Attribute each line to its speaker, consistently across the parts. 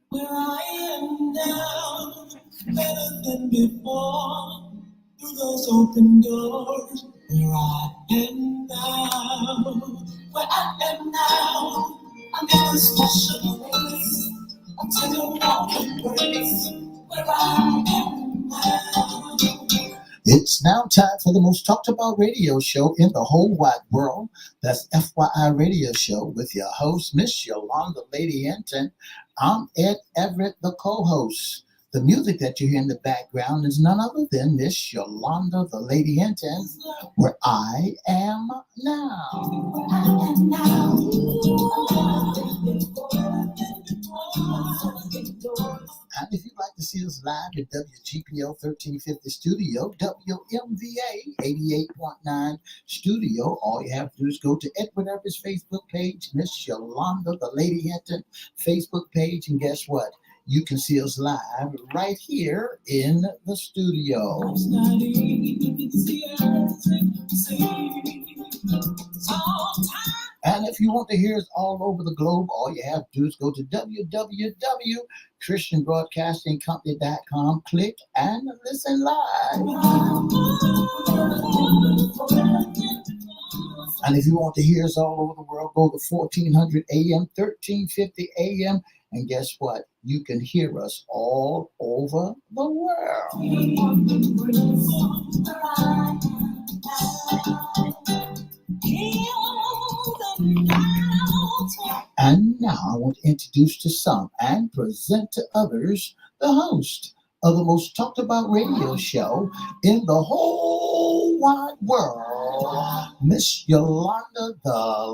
Speaker 1: Where I am now, better than before, through those open doors. Where I am now, where I am now, I'm in a special place. I'm taking a walk in grace. Where I am now. It's now time for the most talked about radio show in the whole wide world. That's FYI Radio Show with your host, Miss Yolanda Lady Hinton. I'm Ed Everett, the co-host. The music that you hear in the background is none other than Miss Yolanda the Lady Hinton, Where I Am Now. Where I am now. And if you'd like to see us live at WGPO 1350 Studio, WMVA 88.9 Studio, all you have to do is go to Edward Everett's Facebook page, Miss Yolanda the Lady Hinton Facebook page, and guess what? You can see us live right here in the studio. And if you want to hear us all over the globe, all you have to do is go to www.christianbroadcastingcompany.com, click and listen live. And if you want to hear us all over the world, go to 1400 AM, 1350 AM, and guess what? You can hear us all over the world. And now I want to introduce to some and present to others the host of the most talked about radio show in the whole wide world, Miss Yolanda the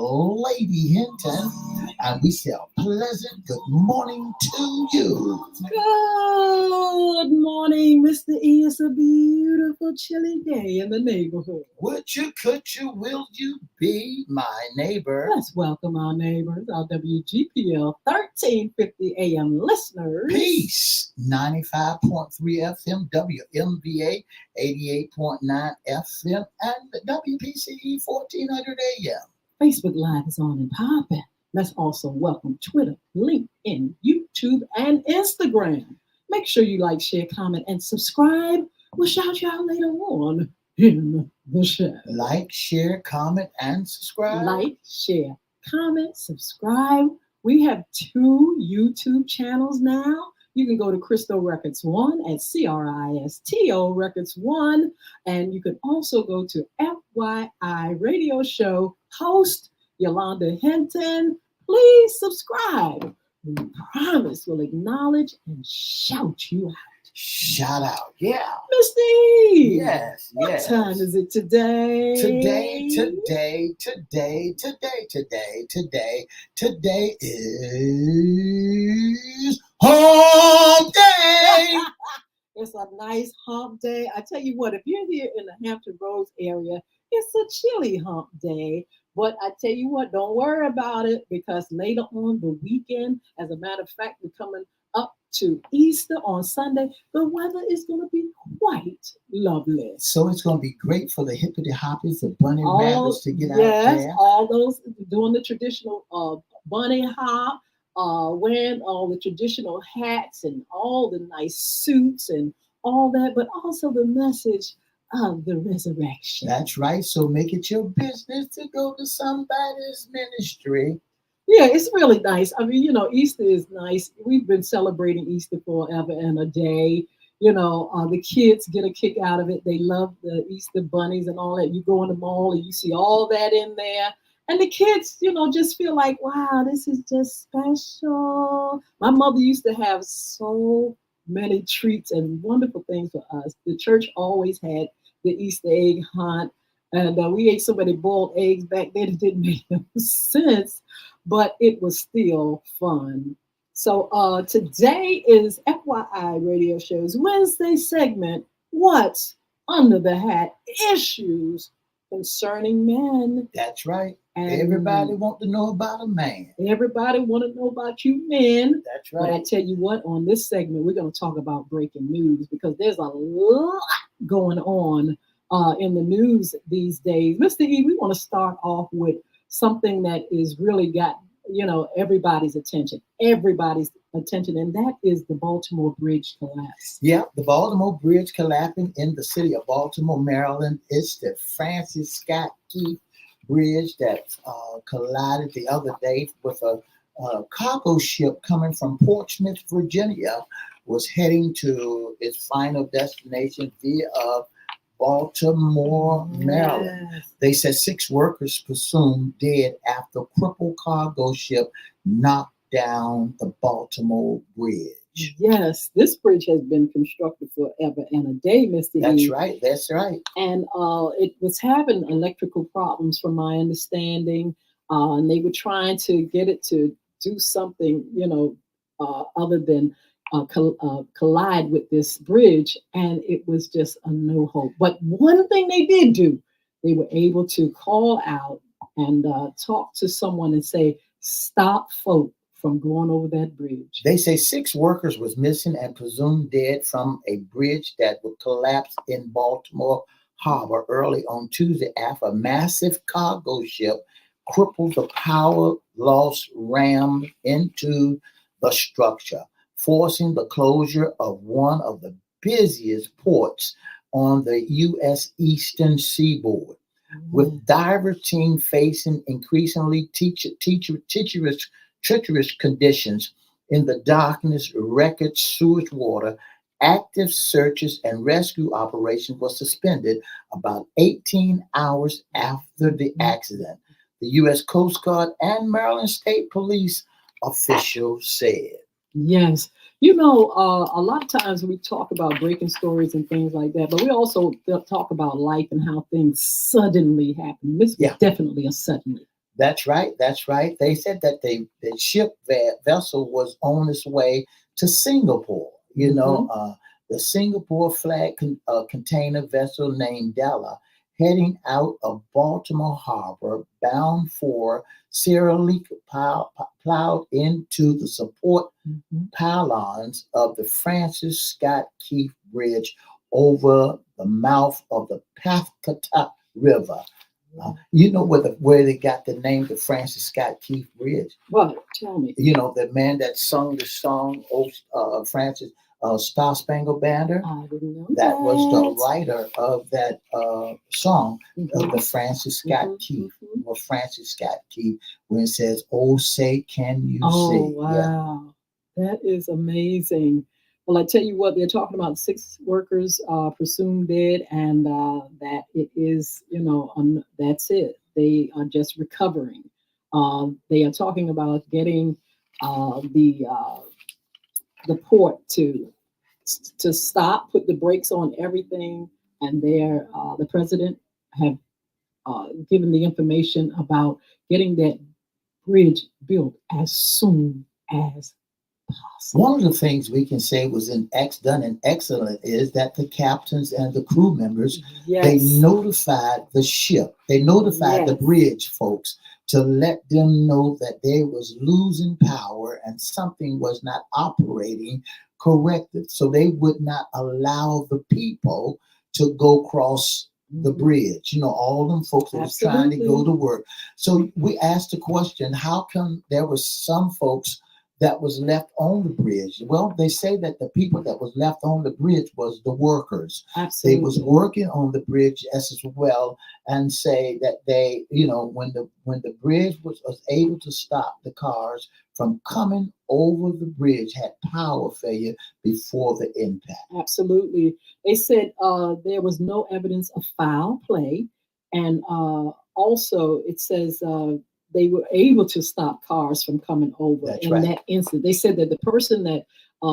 Speaker 1: Lady Hinton. And we say a pleasant good morning to you.
Speaker 2: Good morning, Mr. E. It's a beautiful, chilly day in the neighborhood.
Speaker 1: Would you, could you, will you be my neighbor?
Speaker 2: Let's welcome our neighbors, our WGPL 1350 AM listeners.
Speaker 1: Peace. 95.3 FM, WMVA 88.9 FM, and WPCE 1400 AM.
Speaker 2: Facebook Live is on and popping. Let's also welcome Twitter, LinkedIn, YouTube, and Instagram. Make sure you like, share, comment, and subscribe. We'll shout you out later on in the show.
Speaker 1: Like, share, comment, and subscribe.
Speaker 2: Like, share, comment, subscribe. We have 2 YouTube channels now. You can go to Cristo Records 1 at CRISTO Records 1. And you can also go to FYI Radio Show host Yolanda Hinton. Please subscribe. We promise we'll acknowledge and shout you out.
Speaker 1: Shout out, yeah.
Speaker 2: Misty!
Speaker 1: Yes,
Speaker 2: what
Speaker 1: yes.
Speaker 2: What time is it today?
Speaker 1: Today is hump day.
Speaker 2: It's a nice hump day. I tell you what, if you're here in the Hampton Roads area, it's a chilly hump day. But I tell you what, don't worry about it, because later on the weekend, as a matter of fact, we're coming up to Easter on Sunday, the weather is going to be quite lovely.
Speaker 1: So it's going to be great for the hippity hoppies, the bunny rabbits to get out there.
Speaker 2: Yes, all those doing the traditional bunny hop, wearing all the traditional hats and all the nice suits and all that, but also the message of the resurrection.
Speaker 1: That's right. So make it your business to go to somebody's ministry.
Speaker 2: Yeah, it's really nice. I mean, Easter is nice. We've been celebrating Easter forever and a day. The kids get a kick out of it. They love the Easter bunnies and all that. You go in the mall and you see all that in there. And the kids, just feel like, wow, this is just special. My mother used to have so many treats and wonderful things for us. The church always had the Easter egg hunt. And we ate so many boiled eggs back then, it didn't make no sense, but it was still fun. So today is FYI Radio Show's Wednesday segment, What's Under the Hat Issues concerning men.
Speaker 1: That's right.
Speaker 2: And
Speaker 1: everybody want to know about a man.
Speaker 2: Everybody want to know about you men.
Speaker 1: That's
Speaker 2: But I
Speaker 1: right.
Speaker 2: tell you what, on this segment, we're going to talk about breaking news because there's a lot going on in the news these days. Mr. E, we want to start off with something that is really got, everybody's attention, and that is the Baltimore Bridge collapse.
Speaker 1: Yeah, the Baltimore Bridge collapsing in the city of Baltimore, Maryland. It's the Francis Scott Key Bridge that collided the other day with a cargo ship coming from Portsmouth, Virginia, was heading to its final destination via Baltimore, Maryland.
Speaker 2: Yes.
Speaker 1: They said 6 workers presumed dead after crippled cargo ship knocked down the Baltimore Bridge.
Speaker 2: Yes, this bridge has been constructed forever and a day, Mr.
Speaker 1: That's
Speaker 2: E.
Speaker 1: right. That's right.
Speaker 2: And it was having electrical problems, from my understanding, and they were trying to get it to do something, other than collide with this bridge, and it was just a no hope. But one thing they did do, they were able to call out and talk to someone and say, "Stop, folk, from going over that bridge."
Speaker 1: They say 6 workers was missing and presumed dead from a bridge that would collapse in Baltimore Harbor early on Tuesday after a massive cargo ship crippled the power loss rammed into the structure, forcing the closure of one of the busiest ports on the U.S. eastern seaboard. With diver team facing increasingly treacherous conditions in the darkness, wreckage, sewage water, active searches and rescue operation was suspended about 18 hours after the accident, the U.S. Coast Guard and Maryland State Police officials said.
Speaker 2: Yes. A lot of times we talk about breaking stories and things like that, but we also talk about life and how things suddenly happen. This was
Speaker 1: Yeah.
Speaker 2: definitely a suddenly.
Speaker 1: That's right. That's right. They said that the ship vessel was on its way to Singapore. The Singapore flag container vessel named Della, heading out of Baltimore Harbor, bound for Sierra Leone, plowed into the support pylons of the Francis Scott Key Bridge over the mouth of the Pathcata River. You know where they got the name, the Francis Scott Key Bridge?
Speaker 2: What? Tell me.
Speaker 1: The man that sung the song, Francis Star Spangled Banner.
Speaker 2: I didn't know
Speaker 1: That was the writer of that song, of the Francis Scott Key, or Francis Scott Key, when it says, "Oh, say, can you see?"
Speaker 2: Oh, wow. That is amazing. Well, I tell you what, they're talking about 6 workers presumed dead, and that it is, that's it. They are just recovering. They are talking about getting the port to stop, put the brakes on everything, and the president have given the information about getting that bridge built as soon as possible.
Speaker 1: One of the things we can say was done and excellent is that the captains and the crew members, they notified the ship, they notified the bridge folks to let them know that they was losing power and something was not operating correctly. So they would not allow the people to go across the bridge. All them folks that was trying to go to work. So we asked the question, how come there was some folks that was left on the bridge? Well, they say that the people that was left on the bridge was the workers.
Speaker 2: Absolutely.
Speaker 1: They was working on the bridge as well, and say that they, when the bridge was able to stop the cars from coming over the bridge, had power failure before the impact.
Speaker 2: Absolutely. They said there was no evidence of foul play, and also it says they were able to stop cars from coming over.
Speaker 1: That's
Speaker 2: in
Speaker 1: right.
Speaker 2: that instant. They said that the person that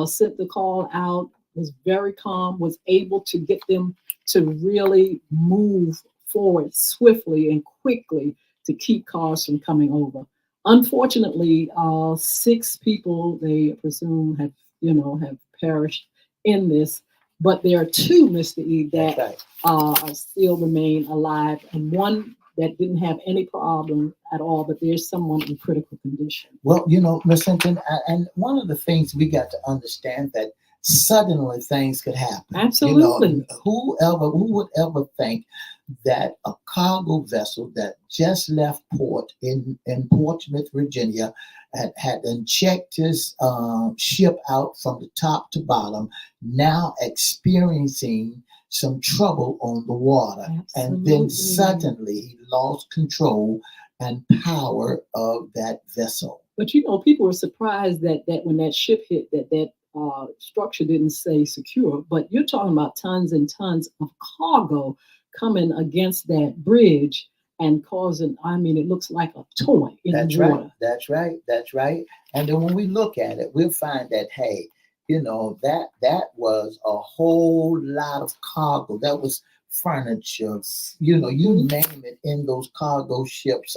Speaker 2: sent the call out was very calm, was able to get them to really move forward swiftly and quickly to keep cars from coming over. Unfortunately, 6 people they presume have perished in this, but there are two, Mr. E,
Speaker 1: That's
Speaker 2: that
Speaker 1: right.
Speaker 2: still remain alive, and one that didn't have any problem at all, but there's someone in critical condition.
Speaker 1: Well, Miss Hinton, and one of the things we got to understand that suddenly things could happen.
Speaker 2: Absolutely.
Speaker 1: Who would ever think that a cargo vessel that just left port in Portsmouth, Virginia, had checked his ship out from the top to bottom, now experiencing some trouble on the water. And then
Speaker 2: Absolutely.
Speaker 1: suddenly he lost control and power of that vessel.
Speaker 2: But people were surprised that when that ship hit, that structure didn't say secure. But you're talking about tons and tons of cargo coming against that bridge and causing. I mean, it looks like a toy in
Speaker 1: That's
Speaker 2: the
Speaker 1: right.
Speaker 2: water.
Speaker 1: That's right. That's right. And then when we look at it, we'll find that hey, that was a whole lot of cargo. That was furniture. You
Speaker 2: Mhm.
Speaker 1: name it in those cargo ships,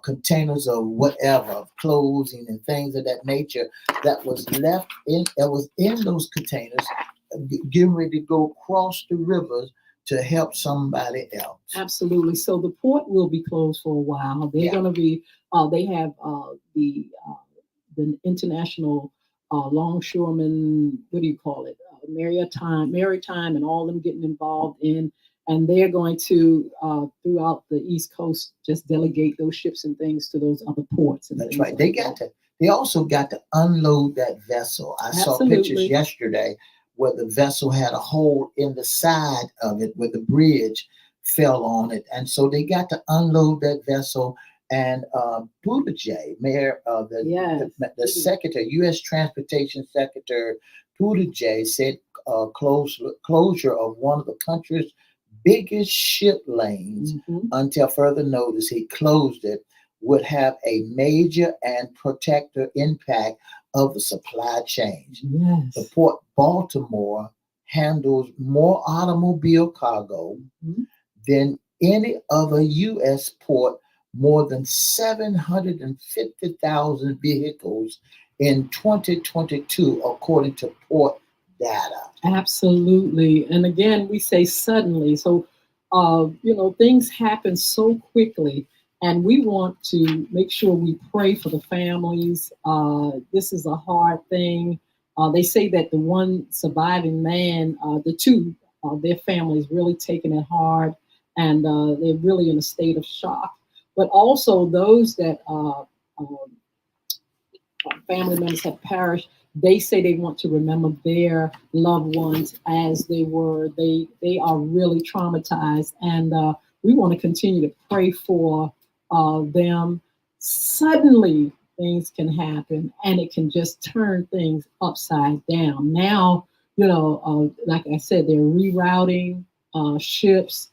Speaker 1: containers of whatever, of clothing and things of that nature that was left in. That was in those containers, getting ready to go across the rivers to help somebody else.
Speaker 2: Absolutely. So the port will be closed for a while. They're
Speaker 1: Yeah.
Speaker 2: going to be. They have the international longshoremen. What do you call it? Maritime, and all of them getting involved in. And they're going to throughout the East Coast just delegate those ships and things to those other ports and
Speaker 1: That's
Speaker 2: things
Speaker 1: right. They
Speaker 2: like
Speaker 1: got
Speaker 2: that.
Speaker 1: to. They also got to unload that vessel. I saw pictures
Speaker 2: Absolutely.
Speaker 1: yesterday where the vessel had a hole in the side of it where the bridge fell on it, and so they got to unload that vessel. And Buttigieg, Mayor,
Speaker 2: Yes.
Speaker 1: the Secretary, U.S. Transportation Secretary Buttigieg said closure of one of the country's biggest ship lanes
Speaker 2: Hmm.
Speaker 1: until further notice. He closed it would have a major and protector impact of the supply chain. The
Speaker 2: Yes.
Speaker 1: Port Baltimore handles more automobile cargo
Speaker 2: Mhm.
Speaker 1: than any other U.S. port, more than 750,000 vehicles in 2022, according to port data.
Speaker 2: Absolutely. And again, we say suddenly. So, things happen so quickly, and we want to make sure we pray for the families. This is a hard thing. They say that the one surviving man, the two, their family is really taking it hard, and they're really in a state of shock. But also those that family members have perished, they say they want to remember their loved ones as they were. They are really traumatized, and we want to continue to pray for them. Suddenly, things can happen, and it can just turn things upside down. Now, like I said, they're rerouting ships.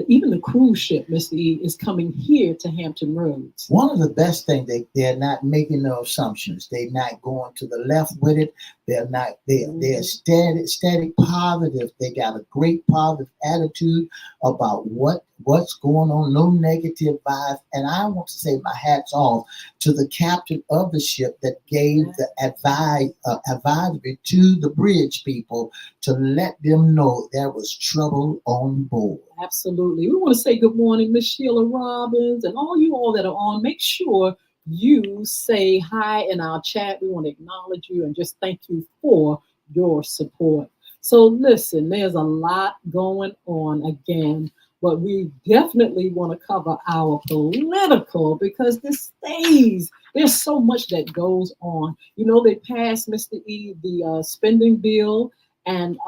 Speaker 2: Even the cruise ship, Mr. E, is coming here to Hampton Roads.
Speaker 1: One of the best things they're not making no assumptions. They're not going to the left with it. They're not they're static positive. They got a great positive attitude about what's going on, no negative vibes. And I want to say my hat's off to the captain of the ship that gave the advisory to the bridge people to let them know there was trouble on board.
Speaker 2: Absolutely. We want to say good morning, Miss Sheila Robbins, and all you all that are on. Make sure you say hi in our chat. We want to acknowledge you and just thank you for your support. So, listen, there's a lot going on again, but we definitely want to cover our political because this stays. There's so much that goes on. They passed, Mr. E, the spending bill and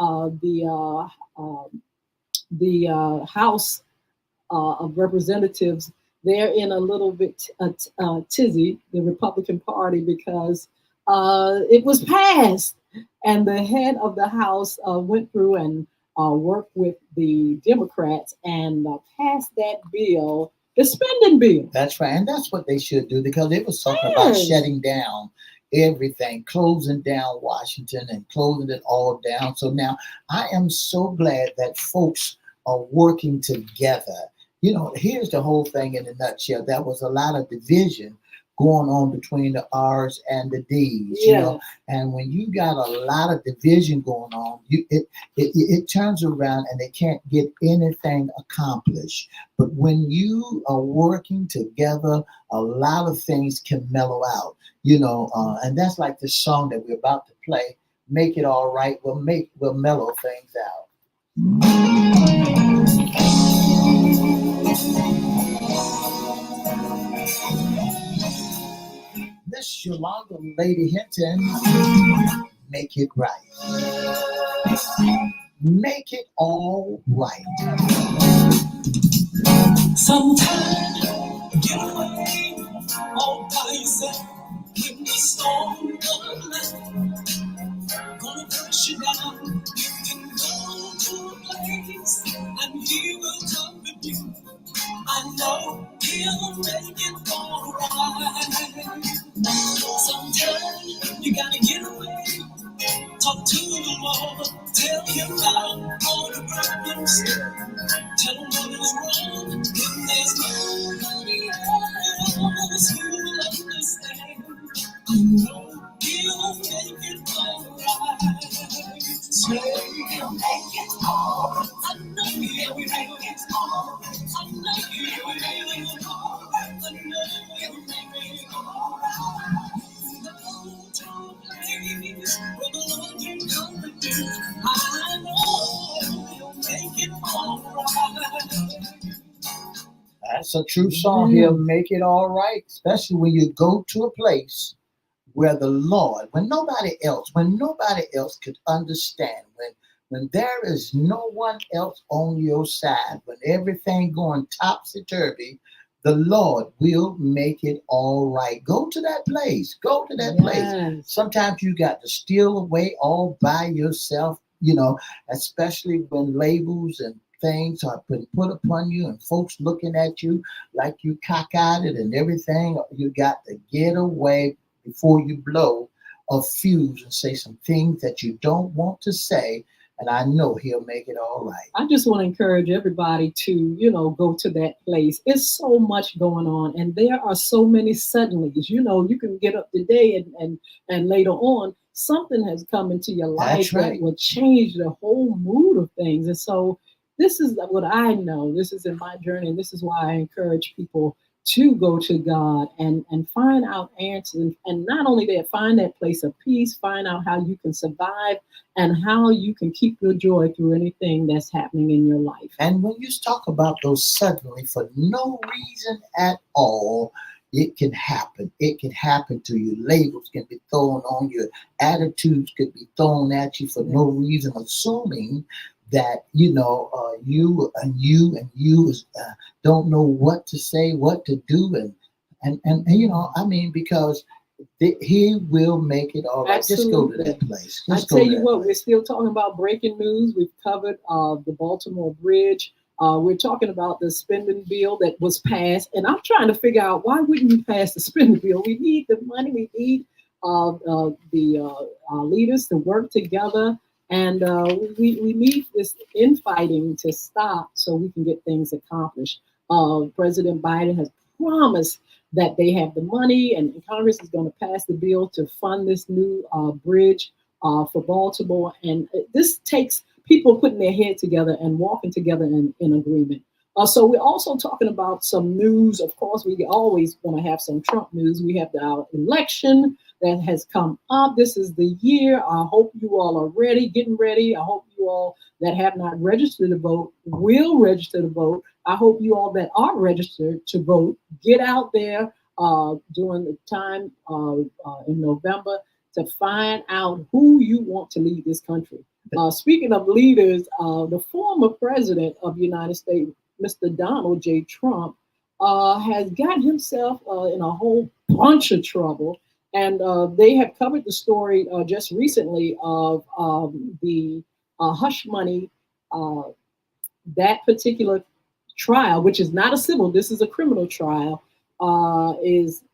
Speaker 2: the House of Representatives. They're in a little bit tizzy, the Republican Party, because it was passed, and the head of the House went through and worked with the Democrats and passed that bill, the spending bill.
Speaker 1: That's right. And that's what they should do because it was talking about
Speaker 2: Yes.
Speaker 1: shutting down everything, closing down Washington and closing it all down. So now I am so glad that folks are working together. Here's the whole thing in a nutshell. There was a lot of division going on between the R's and the D's,
Speaker 2: Yeah.
Speaker 1: and when you got a lot of division going on, it turns around and they can't get anything accomplished. But when you are working together, a lot of things can mellow out, and that's like the song that we're about to play. Make it all right. We'll mellow things out. Miss Yolanda Lady Hinton, make it right. Make it all right. Sometimes get away all by yourself when the storm comes. Gonna push you down. You can go to a place and he will comfort you. I know he'll make it alright. Sometimes you gotta get away. Talk to the Lord. Tell him about all the problems. Tell him what is wrong. When there's nobody else who will understand. I know he'll make it alright. Say he'll make it alright. I know he'll make it alright. I know he'll make it alright. I know he'll make it alright. No two days where the Lord can come with you. I know he'll make it alright. That's a true song. He'll make it all right, especially when you go to a place where the Lord, when nobody else could understand, when there is no one else on your side, when everything going topsy-turvy, the Lord will make it all right. Go to that place. Go to that place. Sometimes you got to steal away all by yourself, especially when labels and things are been put upon you and folks looking at you like you cockeyed and everything. You got to get away before you blow a fuse and say some things that you don't want to say. And I know he'll make it all right. I just want to encourage everybody to, go to that place. It's so much going on, and there are so many suddenlies. You can get up today and later on, something has come into your life that will change the whole mood of things. And so this is what I know. This is in my journey, and this is why I encourage people to go to God and find out answers. And not only that, find that place of peace, find out how you can survive and how you can keep your joy through anything that's happening in your life. And when you talk about those suddenly for no reason at all, it can happen. It can happen to you. Labels can be thrown on you. Attitudes could be thrown at you for no reason, assuming that you don't know what to say, what to do, and because he will make it all right. Absolutely. Just go to that place. I tell you what, we're still talking about breaking news. We've covered the Baltimore Bridge. We're talking about the spending bill that was passed, and I'm trying to figure out why wouldn't you pass the spending bill? We need the money. We need the leaders to work together. And we need this infighting to stop so we can get things accomplished. President Biden has promised that they have the money, and Congress is going to pass the bill to fund this new bridge for Baltimore. And this takes people putting their head together and walking together in agreement. So we're also talking about some news. Of course, we always want to have some Trump news. We have our election that has come up. This is the year. I hope you all are ready, getting ready. I hope you all that have not registered to vote will register to vote. I hope you all that are registered to vote get out there during the time in November to find out who you want to lead this country. Speaking of leaders, the former president of the United States, Mr. Donald J. Trump, has got himself in a whole bunch of trouble. And they have covered the story just recently of the hush money, that particular trial, which is not a civil, this is a criminal trial, is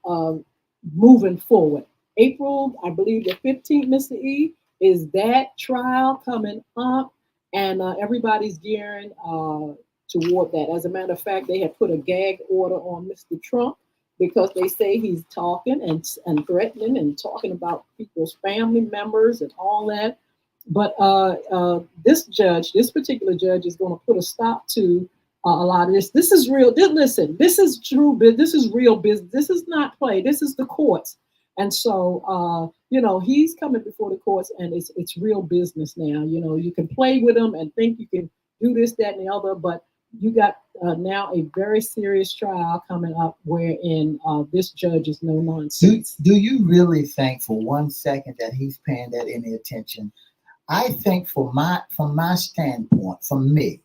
Speaker 1: moving forward. April, I believe the 15th, Mr. E, is that trial coming up, and everybody's gearing toward that. As a matter of fact, they have put a gag order on Mr. Trump
Speaker 2: because they say he's talking and threatening and talking about people's family members and all that. But this particular judge, is going to put a stop to a lot of this. This is real. Listen, this is true. This is real business. This is not play. This is the courts. And so, he's coming before the courts, and it's real business now. You can play with him and think you can do this, that, and the other, but you got now a very serious trial coming up, wherein this judge is no nonsense.
Speaker 1: Do you really think for 1 second that he's paying that any attention? I think from my standpoint, for me,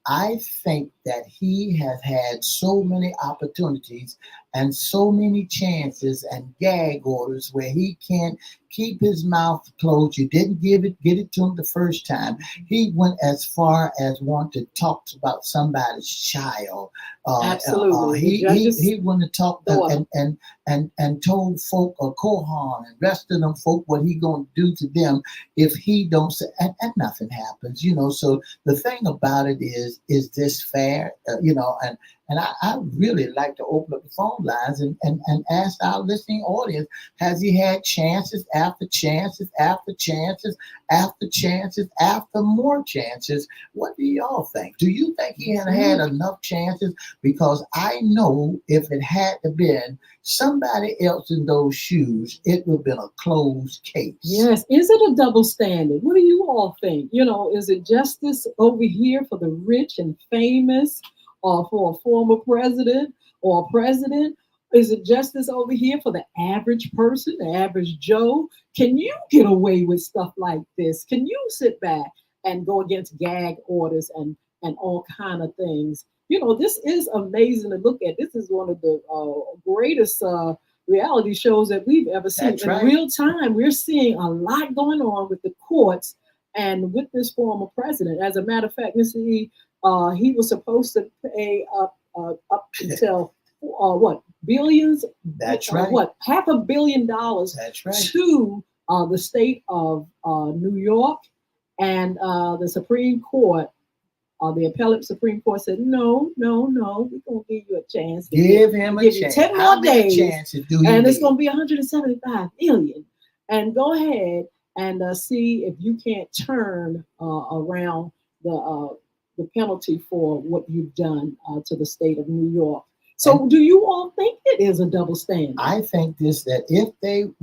Speaker 1: I think that he has had so many opportunities and so many chances and gag orders where he can't keep his mouth closed. You didn't get it to him the first time. He went as far as want to talk about somebody's child.
Speaker 2: Absolutely.
Speaker 1: He went to talk and told folk Kohan and rest of them folk what he gonna do to them if he don't say, and nothing happens. So the thing about it is this fair? And I really like to open up the phone lines and ask our listening audience, has he had chances after chances after chances after chances after more chances? What do y'all think? Do you think he had enough chances? Because I know if it had to been somebody else in those shoes, it would have been a closed case.
Speaker 2: Yes. Is it a double standard? What do you all think? Is it justice over here for the rich and famous, or for a former president or a president? Is it justice over here for the average person, the average Joe? Can you get away with stuff like this? Can you sit back and go against gag orders and all kind of things? This is amazing to look at. This is one of the greatest reality shows that we've ever seen.
Speaker 1: That's
Speaker 2: in
Speaker 1: right.
Speaker 2: real time. We're seeing a lot going on with the courts and with this former president. As a matter of fact, Mr. E, he was supposed to pay up until what, billions?
Speaker 1: That's right.
Speaker 2: What, $500 million?
Speaker 1: That's right.
Speaker 2: To the state of New York, and the Supreme Court. The appellate Supreme Court said, no, we're going to give you a chance.
Speaker 1: Give him a chance.
Speaker 2: 10
Speaker 1: How
Speaker 2: more
Speaker 1: many
Speaker 2: days,
Speaker 1: chances do you
Speaker 2: and it's
Speaker 1: need?
Speaker 2: going to be 175 million. And go ahead and see if you can't turn around the penalty for what you've done to the state of New York. So do you all think it is a double standard?
Speaker 1: I think that if that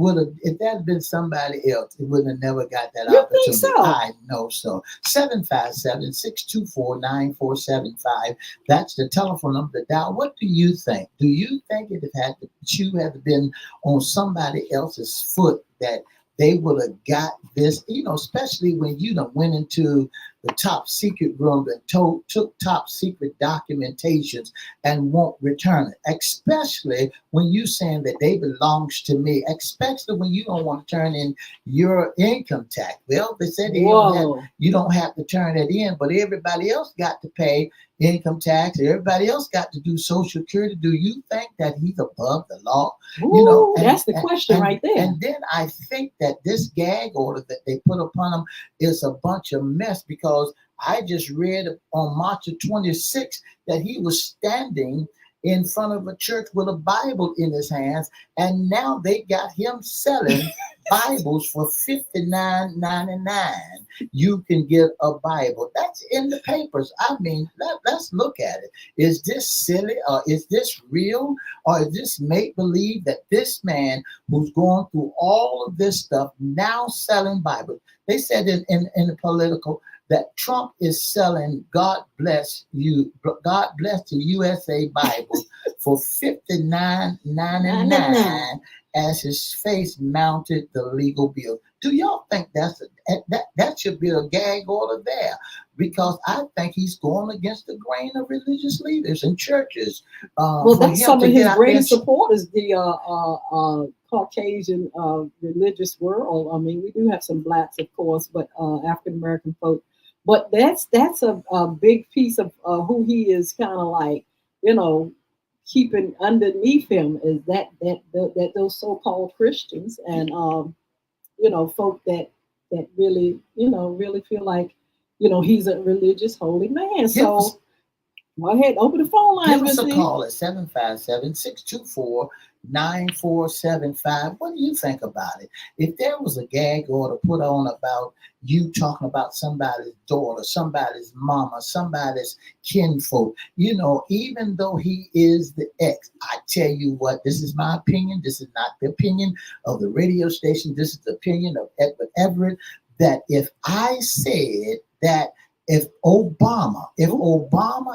Speaker 1: had been somebody else, it would have never got that
Speaker 2: You
Speaker 1: opportunity.
Speaker 2: think so?
Speaker 1: I know so. 757-624-9475. That's the telephone number to dial. What do you think? Do you think it shoe had been on somebody else's foot that they would have got this, especially when you done went into the top secret room and took top secret documentations and won't return it, especially when you saying that they belongs to me, especially when you don't want to turn in your income tax. Well, they said you don't have to turn that in, but everybody else got to pay income tax. Everybody else got to do Social Security. Do you think that he's above the law?
Speaker 2: Ooh, that's the question right there.
Speaker 1: And then I think that this gag order that they put upon him is a bunch of mess, because I just read on March the 26th that he was standing in front of a church with a Bible in his hands, and now they got him selling Bibles for $59.99. You can get a Bible. That's in the papers. I mean, let's look at it. Is this silly, or is this real, or is this make-believe that this man who's going through all of this stuff now selling Bibles? They said in the political that Trump is selling God Bless the USA Bible for $59.99 as his face mounted the legal bill. Do y'all think that should be a gag order there? Because I think he's going against the grain of religious leaders and churches.
Speaker 2: Well, that's some of his greatest supporters, the Caucasian religious world. I mean, we do have some blacks, of course, but African American folk. But that's a big piece of who he is kind of like, keeping underneath him, is that those so-called Christians and folk that really really feel like he's a religious holy man. So Go ahead, open the phone lines,
Speaker 1: Give us a
Speaker 2: Mr. E.
Speaker 1: call at 757-624-9475. What do you think about it? If there was a gag order put on about you talking about somebody's daughter, somebody's mama, somebody's kinfolk, even though he is the ex, I tell you what, this is my opinion. This is not the opinion of the radio station. This is the opinion of Edward Everett, that if I said that if Obama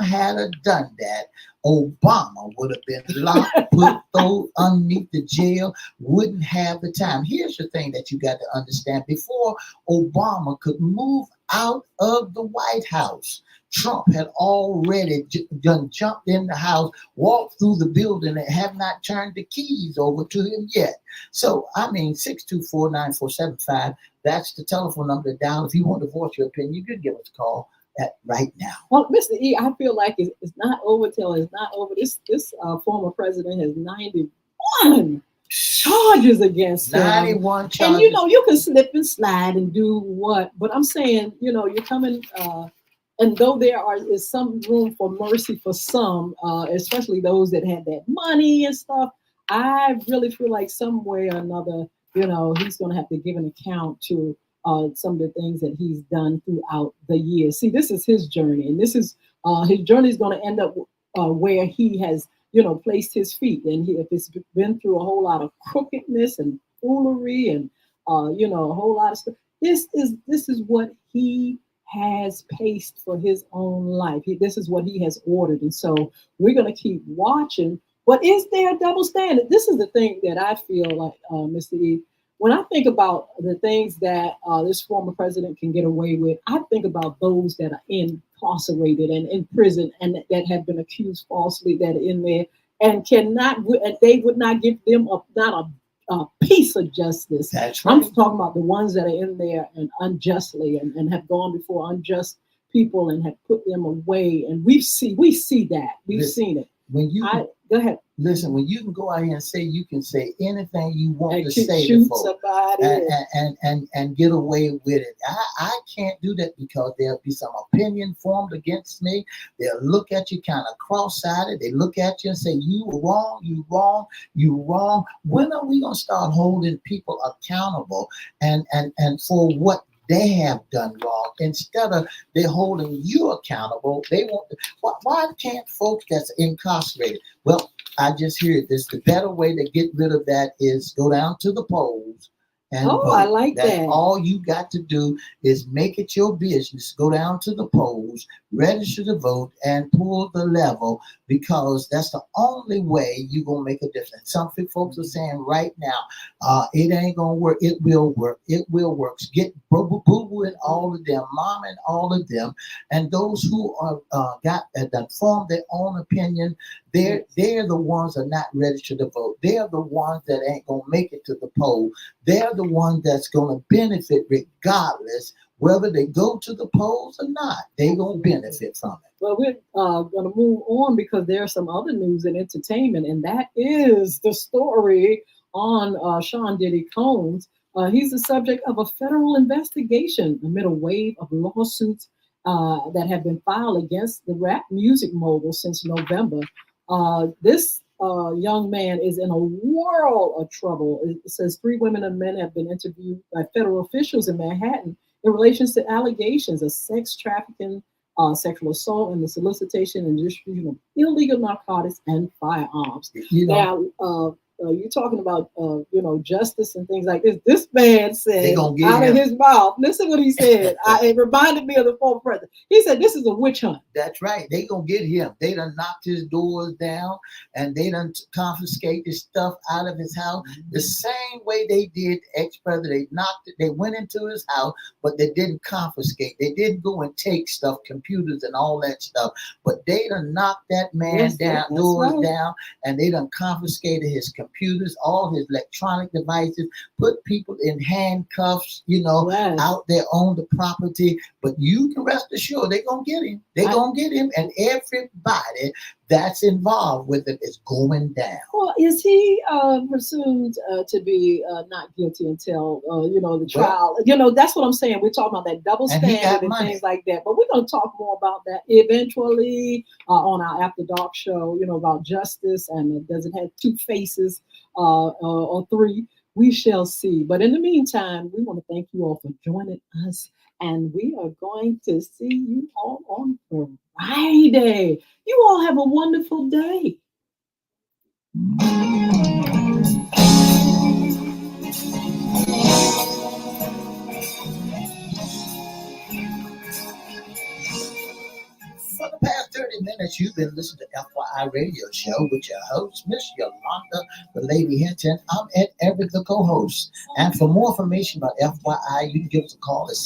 Speaker 1: had a done that, Obama would have been locked, put those underneath the jail, wouldn't have the time. Here's the thing that you got to understand. Before Obama could move out of the White House, Trump had already done jumped in the house, walked through the building, and have not turned the keys over to him yet. So, 624-9475. That's the telephone number to dial. If you want to voice your opinion, you could give us a call at right now.
Speaker 2: Well, Mr. E, I feel like it's not over till it's not over. This former president has 91 charges against him.
Speaker 1: 91 charges.
Speaker 2: And you can slip and slide and do what, but I'm saying, you're coming. And though is some room for mercy for some, especially those that had that money and stuff, I really feel like some way or another, he's going to have to give an account to some of the things that he's done throughout the years. See, this is his journey, and this is his journey is going to end up where he has, placed his feet. And if it's been through a whole lot of crookedness and foolery and, a whole lot of stuff, this is what he has paced for his own life. This is what he has ordered. And so we're going to keep watching. But is there a double standard? This is the thing that I feel like, Mr. E, when I think about the things that this former president can get away with, I think about those that are incarcerated and in prison and that have been accused falsely, that are in there and they would not give them not a piece of justice.
Speaker 1: That's right.
Speaker 2: I'm talking about the ones that are in there and unjustly and have gone before unjust people and have put them away. And we see that. We've seen it. Go ahead.
Speaker 1: Listen, when you can go out here and you can say anything you want
Speaker 2: and
Speaker 1: to say
Speaker 2: shoot
Speaker 1: to folks
Speaker 2: somebody
Speaker 1: and get away with it. I can't do that because there'll be some opinion formed against me. They'll look at you kind of cross-eyed. They look at you and say, you wrong, you wrong, you wrong. When are we going to start holding people accountable and for what they have done wrong instead of they're holding you accountable? They want. Why can't folks that's incarcerated? Well, I just hear this. The better way to get rid of that is go down to the polls and vote.
Speaker 2: I like that.
Speaker 1: All you got to do is make it your business. Go down to the polls, register to vote, and pull the level, because that's the only way you're going to make a difference. Some folks are saying right now, it ain't going to work. It will work. It will work. Get Boo-Boo and all of them, Mom and all of them, and those who are that form their own opinion, they're the ones that are not registered to vote. They're the ones that ain't going to make it to the poll. They're the ones that's going to benefit regardless whether they go to the polls or not. They're going to benefit from it.
Speaker 2: Well, we're going to move on because there's some other news and entertainment, and that is the story on Sean Diddy Combs. He's the subject of a federal investigation amid a wave of lawsuits that have been filed against the rap music mogul since November. This young man is in a world of trouble. It says 3 women and men have been interviewed by federal officials in Manhattan in relation to allegations of sex trafficking, sexual assault, and the solicitation and distribution of illegal narcotics and firearms. Now, you're talking about, justice and things like this. This man said out of his mouth, listen what he said. It reminded me of the former president. He said, this is a witch hunt.
Speaker 1: That's right. They gonna get him. They done knocked his doors down and they done confiscate his stuff out of his house. Mm-hmm. The same way they did the ex-president. They went into his house, but they didn't confiscate. They didn't go and take stuff, computers and all that stuff. But they done knocked that man doors down, and they done confiscated his computers, all his electronic devices, put people in handcuffs, out there on the property. But you can rest assured they're gonna get him. They're gonna get him, and everybody that's involved with it is going down.
Speaker 2: Well, is he presumed to be not guilty until the
Speaker 1: Well,
Speaker 2: trial? That's what I'm saying. We're talking about that double
Speaker 1: and he
Speaker 2: standard
Speaker 1: got
Speaker 2: and
Speaker 1: money.
Speaker 2: things like that. But we're going to talk more about that eventually on our After Dark show. About justice and does it have two faces or three? We shall see. But in the meantime, we want to thank you all for joining us, and we are going to see you all on Friday. You all have a wonderful day.
Speaker 1: For the past 30 minutes, you've been listening to FYI Radio Show with your host, Miss Yolanda, the Lady Hinton. I'm Ed Everett, the co-host. And for more information about FYI, you can give us a call at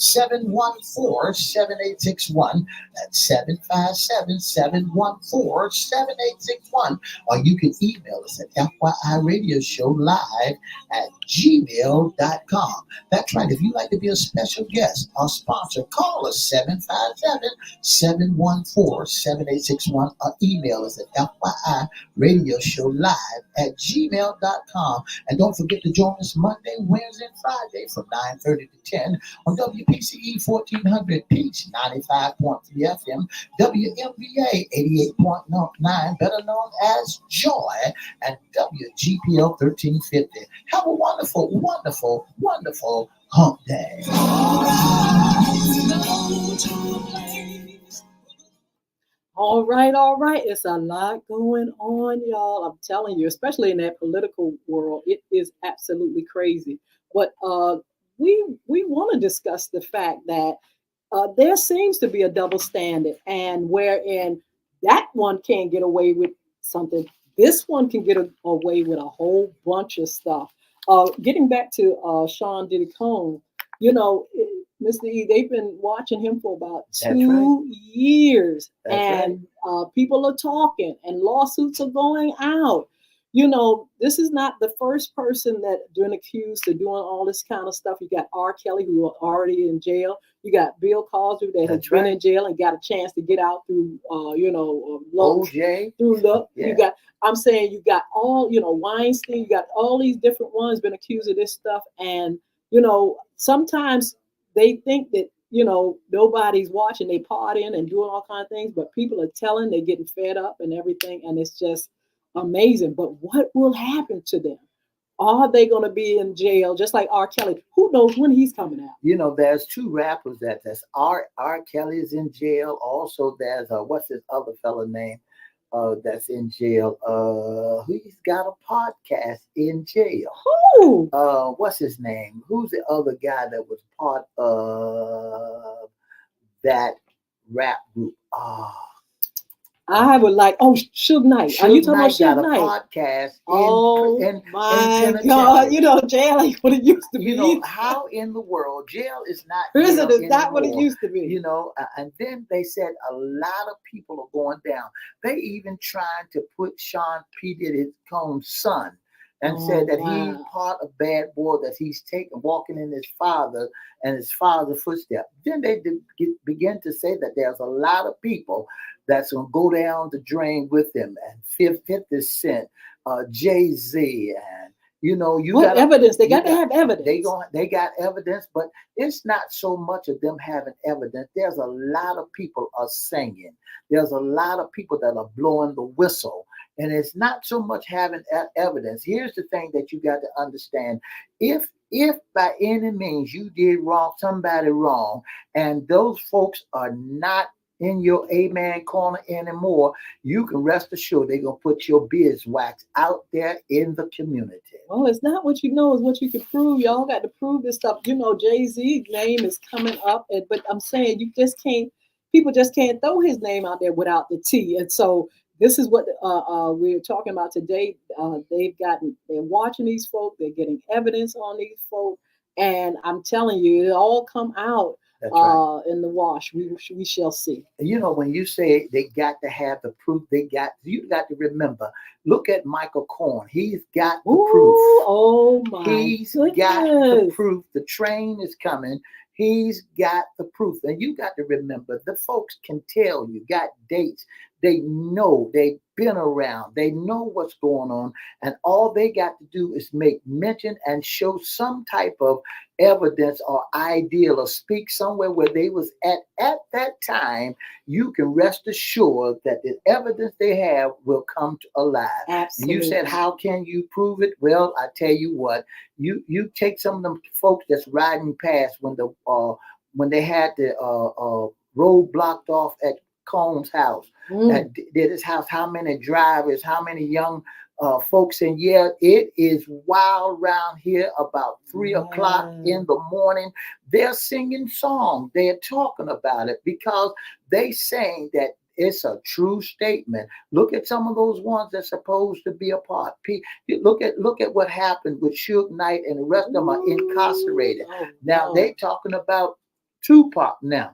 Speaker 1: 757-714-7861. That's 757-714-7861. Or you can email us at FYIRadiosHowLive@gmail.com. That's right. If you'd like to be a special guest or sponsor, call us 757-714-7861 or email us at FYIRadiosHowLive@gmail.com. And don't forget to join us Monday, Wednesday, and Friday from 9:30 to 10 on WPCE 1400 Peach 95.3 FM, WMBA 88.9, better known as Joy, and WGPL 1350. Have a wonderful, wonderful, wonderful hump day.
Speaker 2: All right, all right. It's a lot going on, y'all. I'm telling you, especially in that political world, it is absolutely crazy. But we want to discuss the fact that there seems to be a double standard, and wherein that one can't get away with something, this one can get away with a whole bunch of stuff. Getting back to Sean Diddy Combs, Mr. E, they've been watching him for about
Speaker 1: That's
Speaker 2: 2 years,
Speaker 1: That's
Speaker 2: and people are talking, and lawsuits are going out. This is not the first person that been accused of doing all this kind of stuff. You got R. Kelly, who are already in jail. You got Bill Cosby that has
Speaker 1: That's
Speaker 2: been
Speaker 1: right.
Speaker 2: in jail and got a chance to get out through, luck,
Speaker 1: OJ.
Speaker 2: through luck.
Speaker 1: Yeah.
Speaker 2: You got, I'm saying, you got all, Weinstein. You got all these different ones been accused of this stuff, and sometimes they think that nobody's watching. They partying and doing all kinds of things, but people are telling. They're getting fed up and everything, and it's just amazing. But what will happen to them? Are they going to be in jail just like R. Kelly? Who knows when he's coming out?
Speaker 1: There's two rappers that's R. Kelly is in jail. Also, there's what's this other fella name that's in jail? He's got a podcast in jail.
Speaker 2: Who?
Speaker 1: What's his name? Who's the other guy that was part of that rap group?
Speaker 2: I would like, Suge Knight. Are you talking about
Speaker 1: got
Speaker 2: Suge
Speaker 1: a
Speaker 2: Knight?
Speaker 1: podcast
Speaker 2: Oh my
Speaker 1: penitentiary.
Speaker 2: God! Jail ain't what it used to be.
Speaker 1: How in the world jail is not
Speaker 2: Prison
Speaker 1: jail
Speaker 2: is not what it
Speaker 1: anymore.
Speaker 2: used to be.
Speaker 1: And then they said a lot of people are going down. They even trying to put Sean P. Diddy Combs' son and said that he's part of Bad Boy, that he's walking in his father and his father's footsteps. Then they begin to say that there's a lot of people that's going to go down the drain with him, and 50 Cent, Jay-Z, and
Speaker 2: what evidence? They got to have evidence.
Speaker 1: They got evidence, but it's not so much of them having evidence. There's a lot of people are singing. There's a lot of people that are blowing the whistle. And it's not so much having evidence. Here's the thing that you got to understand. If by any means you did somebody wrong, and those folks are not in your amen corner anymore, you can rest assured they're going to put your beeswax out there in the community.
Speaker 2: Well, it's not what you know, it's what you can prove. Y'all got to prove this stuff. Jay-Z's name is coming up, but I'm saying people just can't throw his name out there without the T. And so this is what we're talking about today. They're watching these folk, they're getting evidence on these folk, and I'm telling you, it all come out. That's right. In the wash, we shall see.
Speaker 1: When you say they got to have the proof, you got to remember. Look at Michael Korn. He's got the proof.
Speaker 2: Oh my!
Speaker 1: He's got the proof. The train is coming. He's got the proof, and you got to remember. The folks can tell you got dates
Speaker 3: they know, they've been around, they know what's going on, and all they got to do is make mention and show some type of evidence or ideal or speak somewhere where they was at that time. You can rest assured that the evidence they have will come to alive. And you said,
Speaker 2: Absolutely.
Speaker 3: how can you prove it? Well, I tell you what, you take some of them folks that's riding past when they had the road blocked off at Cohn's house,
Speaker 2: Mm.
Speaker 3: did his house, how many drivers, how many young folks, and yeah, it is wild around here about 3 o'clock
Speaker 2: Yeah.
Speaker 3: in the morning. They're singing songs, they're talking about it because they saying that it's a true statement. Look at some of those ones that's supposed to be a part. Look at what happened with Suge Knight, and the rest of them are
Speaker 2: Ooh,
Speaker 3: incarcerated.
Speaker 2: oh
Speaker 3: Now
Speaker 2: no.
Speaker 3: they talking about Tupac now.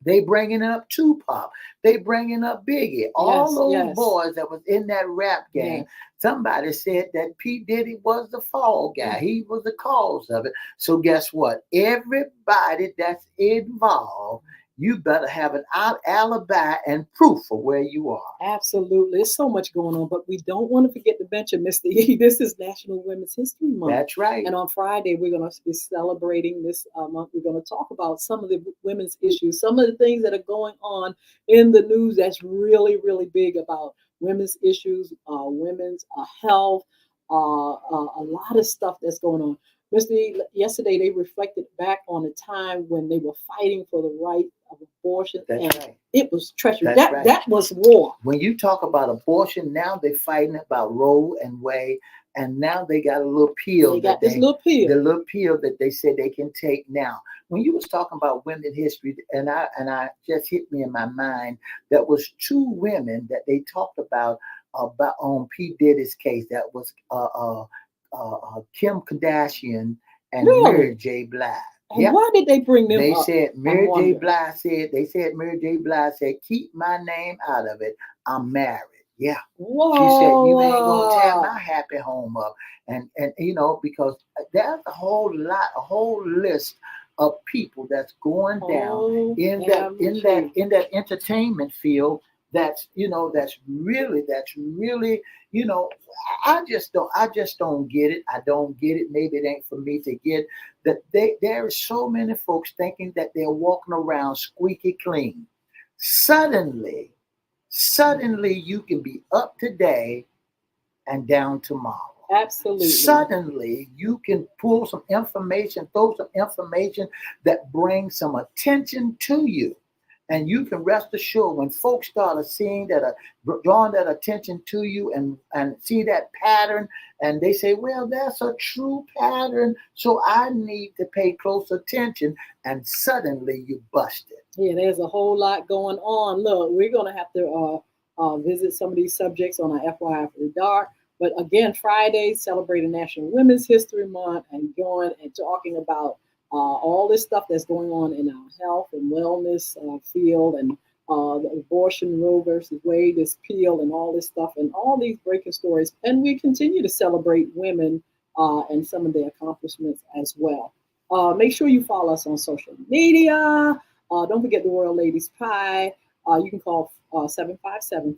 Speaker 3: They bringing up Tupac. They bringing up Biggie. All
Speaker 2: Yes,
Speaker 3: those
Speaker 2: yes,
Speaker 3: boys that was in that rap game.
Speaker 2: yes.
Speaker 3: Somebody said that P. Diddy was the fall guy.
Speaker 2: Mm.
Speaker 3: He was the cause of it. So guess what? Everybody that's involved, you better have an alibi and proof of where you are.
Speaker 2: Absolutely. There's so much going on, but we don't want to forget to mention, Mr. E. This is National Women's History Month.
Speaker 3: That's right.
Speaker 2: And on Friday, we're going to be celebrating this month. We're going to talk about some of the women's issues, some of the things that are going on in the news that's really, really big about women's issues, women's health, a lot of stuff that's going on. Mr. E, yesterday, they reflected back on a time when they were fighting for the right of abortion,
Speaker 3: That's
Speaker 2: and
Speaker 3: right.
Speaker 2: it was treacherous.
Speaker 3: That's
Speaker 2: That
Speaker 3: right.
Speaker 2: that was war.
Speaker 3: When you talk about abortion, now they're fighting about Roe and Wade, and now they got a little pill
Speaker 2: They
Speaker 3: that
Speaker 2: got this little pill.
Speaker 3: the little pill that they said they can take now. When you was talking about women history, and I just hit me in my mind, that was two women that they talked about on P Diddy's case. That was Kim Kardashian and
Speaker 2: Really?
Speaker 3: Mary J. Blige.
Speaker 2: And
Speaker 3: Yep.
Speaker 2: why did they bring them
Speaker 3: They
Speaker 2: up?
Speaker 3: said
Speaker 2: I'm
Speaker 3: Mary J.
Speaker 2: wondering.
Speaker 3: Blige said they said Mary J. Blige said, keep my name out of it. I'm married. Yeah. She said, you ain't gonna tear
Speaker 2: Whoa.
Speaker 3: my happy home up. And because there's a whole lot, a whole list of people that's going down
Speaker 2: OMG.
Speaker 3: in that entertainment field, that's really you know I just don't get it. I don't get it. Maybe it ain't for me to get that there are so many folks thinking that they're walking around squeaky clean. Suddenly, suddenly you can be up today and down tomorrow.
Speaker 2: Absolutely.
Speaker 3: Suddenly, you can pull some information, throw some information that brings some attention to you. And you can rest assured when folks start seeing that, drawing that attention to you and see that pattern, and they say, well, that's a true pattern, so I need to pay close attention, and suddenly you busted.
Speaker 2: Yeah, there's a whole lot going on. Look, we're going to have to visit some of these subjects on our FYI After the Dark. But again, Friday, celebrating National Women's History Month and going and talking about all this stuff that's going on in our health and wellness field, and the abortion, Roe versus Wade, this peel, and all this stuff, and all these breaking stories. And we continue to celebrate women and some of their accomplishments as well. Make sure you follow us on social media. Don't forget the Royal Ladies Pie. You can call 757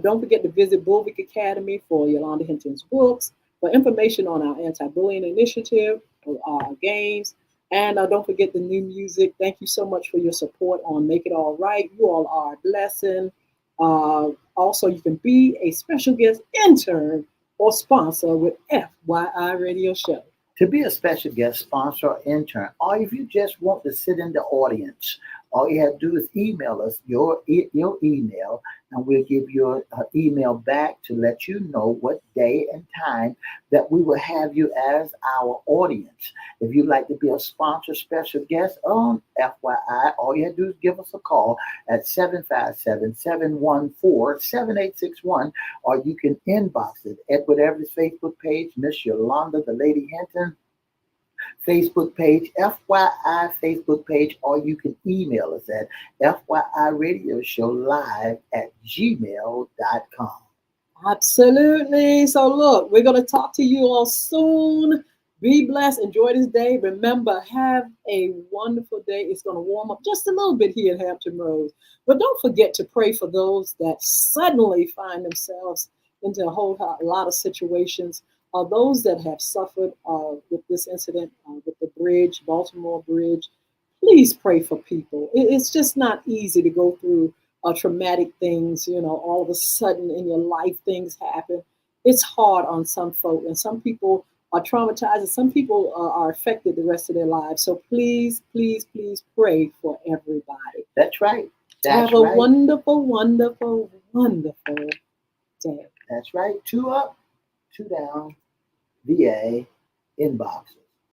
Speaker 2: don't forget to visit Bulvick Academy for Yolanda Hinton's books, for information on our anti-bullying initiative, our games, and don't forget the new music. Thank you so much for your support on Make It All Right. You all are a blessing. Also, you can be a special guest intern or sponsor with FYI Radio Show.
Speaker 3: To be a special guest sponsor or intern, or if you just want to sit in the audience, all you have to do is email us your email, and we'll give your email back to let you know what day and time that we will have you as our audience. If you'd like to be a sponsor special guest on FYI, all you have to do is give us a call at 757-714-7861, or you can inbox it at whatever's Facebook page, Miss Yolanda, the Lady Hinton Facebook page, FYI Facebook page, or you can email us at FYI Radio Show Live at gmail.com.
Speaker 2: Absolutely. So look, we're going to talk to you all soon. Be blessed. Enjoy this day. Remember, have a wonderful day. It's going to warm up just a little bit here at Hampton Roads. But don't forget to pray for those that suddenly find themselves into a whole lot of situations. Those that have suffered with this incident with the bridge, Baltimore Bridge, please pray for people. It's just not easy to go through traumatic things. You know, all of a sudden in your life, things happen. It's hard on some folk, and some people are traumatized, and some people are affected the rest of their lives. So please, please, please pray for everybody.
Speaker 3: That's right. That's
Speaker 2: Have a
Speaker 3: right.
Speaker 2: wonderful, wonderful, wonderful day.
Speaker 3: That's right. 2 up, 2 down. VA inbox.